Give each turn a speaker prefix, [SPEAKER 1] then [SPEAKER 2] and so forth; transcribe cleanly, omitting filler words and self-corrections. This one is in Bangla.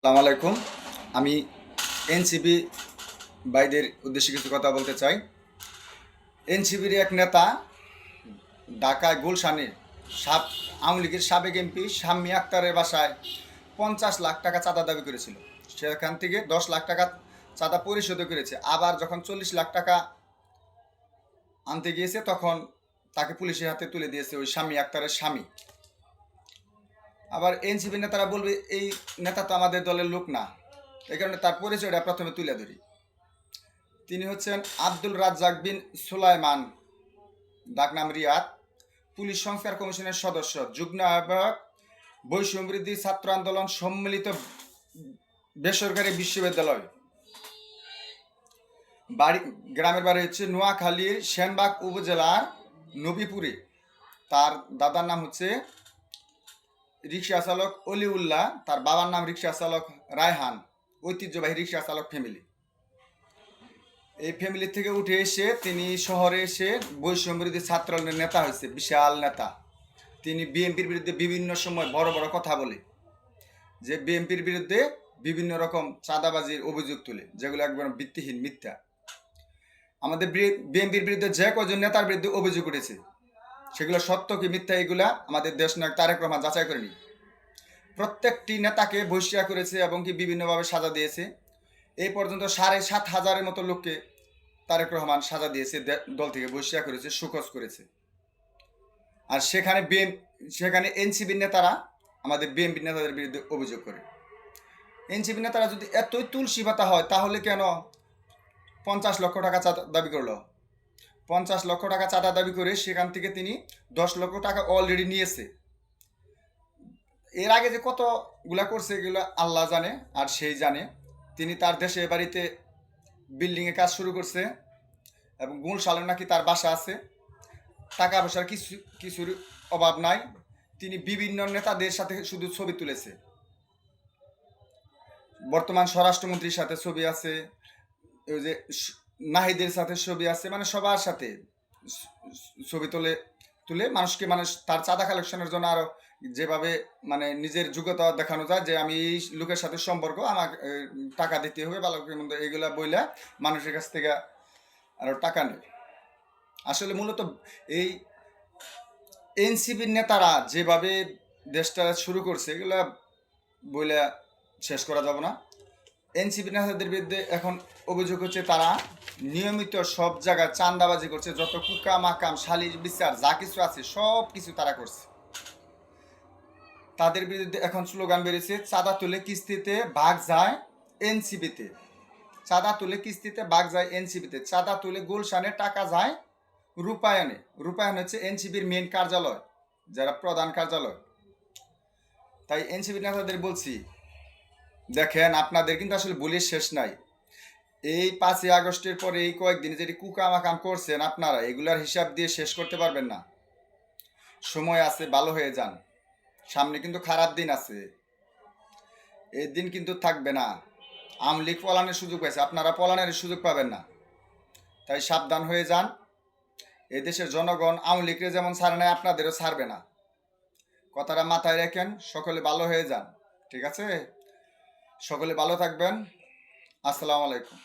[SPEAKER 1] আসসালামু আলাইকুম। আমি এনসিপি ভাইদের উদ্দেশ্যে কিছু কথা বলতে চাই। এনসিপির এক নেতা ঢাকায় গুলশানে আওয়ামী লীগের সাবেক এমপি শাম্মী আক্তারের বাসায় 50 লাখ টাকা চাঁদা দাবি করেছিল। সেখান থেকে 10 লাখ টাকা চাঁদা পরিশোধ করেছে। আবার যখন 40 লাখ টাকা আনতে গিয়েছে তখন তাকে পুলিশের হাতে তুলে দিয়েছে ওই শাম্মী আক্তারের স্বামী। আবার এনসিপি নেতারা বলবে এই নেতা তো আমাদের দলের লোক না, এই কারণে তার পরিচয়টা প্রথমে তুলে ধরি। তিনি হচ্ছেন আব্দুল রাজ্জাক বিন সুলাইমান, ডাকনাম রিয়াদ, পুলিশ সংস্কার কমিশনের সদস্য, যুগ্ম আহ্বায়ক, বৈষম্যবৃদ্ধি ছাত্র আন্দোলন সম্মিলিত বেসরকারি বিশ্ববিদ্যালয়। বাড়ি গ্রামের বাড়ি হচ্ছে নোয়াখালীর সেনবাগ উপজেলার নবীপুরে। তার দাদার নাম হচ্ছে রিক্সা চালক অলিউল্লাহ, তার বাবার নাম রিক্সা চালক রায়হান। ঐতিহ্যবাহী রিক্সা চালক ফ্যামিলি। এই ফ্যামিলি থেকে উঠে এসে তিনি শহরে এসে বৈষম্যবিরোধী ছাত্র আন্দোলনের নেতা হয়েছে, বিশাল নেতা। তিনি বিএনপির বিরুদ্ধে বিভিন্ন সময় বড় বড় কথা বলে, যে বিএনপির বিরুদ্ধে বিভিন্ন রকম চাঁদাবাজির অভিযোগ তুলে, যেগুলো একবার ভিত্তিহীন, মিথ্যা। আমাদের বিএনপির বিরুদ্ধে যে কজন নেতার বিরুদ্ধে অভিযোগ উঠেছে সেগুলো সত্য কি মিথ্যা, এগুলা আমাদের দেশ নায়ক তারেক রহমান যাচাই করেনি। প্রত্যেকটি নেতাকে বহিষ্কার করেছে এবং কি বিভিন্নভাবে সাজা দিয়েছে। এই পর্যন্ত 7,500-এর মতো লোককে তারেক রহমান সাজা দিয়েছে, দল থেকে বহিষ্কার করেছে, সুখোজ করেছে। আর সেখানে এনসিপি নেতারা আমাদের বিএনপি নেতাদের বিরুদ্ধে অভিযোগ করে। এনসিপি নেতারা যদি এতই তুলসী পাতা হয় তাহলে কেন 50 লক্ষ টাকা চাঁদা দাবি করলো? 50 লক্ষ টাকা চাঁদা দাবি করে সেখান থেকে তিনি 10 লক্ষ টাকা অলরেডি নিয়েছে। এর আগে যে কতগুলা করছে এগুলো আল্লাহ জানে আর সেই জানে। তিনি তার দেশে বাড়িতে বিল্ডিংয়ে কাজ শুরু করছে এবং গুলশানে নাকি তার বাসা আছে। টাকা পয়সার কিছুর অভাব নাই। তিনি বিভিন্ন নেতাদের সাথে শুধু ছবি তুলেছে। বর্তমান স্বরাষ্ট্রমন্ত্রীর সাথে ছবি আছে, ওই যে নাহিদের সাথে ছবি আছে, মানে সবার সাথে ছবি তুলে মানুষ তার চাঁদা কালেকশনের জন্য আরো যেভাবে মানে নিজের যোগ্যতা দেখানো যায়, যে আমি এই লোকের সাথে সম্পর্ক, আমার টাকা দিতে হবে ভালো মন্দ, এইগুলা বইলা মানুষের কাছ থেকে আরো টাকা নেয়। আসলে মূলত এই এনসিপির নেতারা যেভাবে দেশটা শুরু করছে এগুলা বইলে শেষ করা যাবে না। এনসিপি নেতাদের বিরুদ্ধে এখন অভিযোগ হচ্ছে তারা নিয়মিত সব জায়গায় চাঁদাবাজি করছে, যত কুকা মাকাম সালিশ বিচার যা কিছু আছে সব কিছু তারা করছে। তাদের বিরুদ্ধে এখন স্লোগান বেরিয়েছে, চাঁদা তুলে কিস্তিতে ভাগ যায় এনসিপিতে, চাঁদা তুলে কিস্তিতে ভাগ যায় এনসিপিতে, চাঁদা তুলে গুলশানে টাকা যায় রূপায়ণে। রূপায়ণ হচ্ছে এনসিপির মেন কার্যালয়, যারা প্রধান কার্যালয়। তাই এনসিপি নেতাদের বলছি, দেখেন আপনাদের কিন্তু আসলে বলির শেষ নাই। এই 5ই আগস্টের পরে এই কয়েকদিনে যেটি কুকামাকাম করছেন আপনারা, এগুলার হিসাব দিয়ে শেষ করতে পারবেন না। সময় আছে, ভালো হয়ে যান। সামনে কিন্তু খারাপ দিন আছে, এই দিন কিন্তু থাকবে না। আওয়ামী লীগ পলানের সুযোগ পাইছে, আপনারা পলানের সুযোগ পাবেন না। তাই সাবধান হয়ে যান। এদেশের জনগণ আওয়ামী লীগকে যেমন ছাড়ে নাই, আপনাদেরও ছাড়বে না। কথাটা মাথায় রাখেন, সকলে ভালো হয়ে যান। ঠিক আছে, সকলে ভালো থাকবেন। আসসালামু আলাইকুম।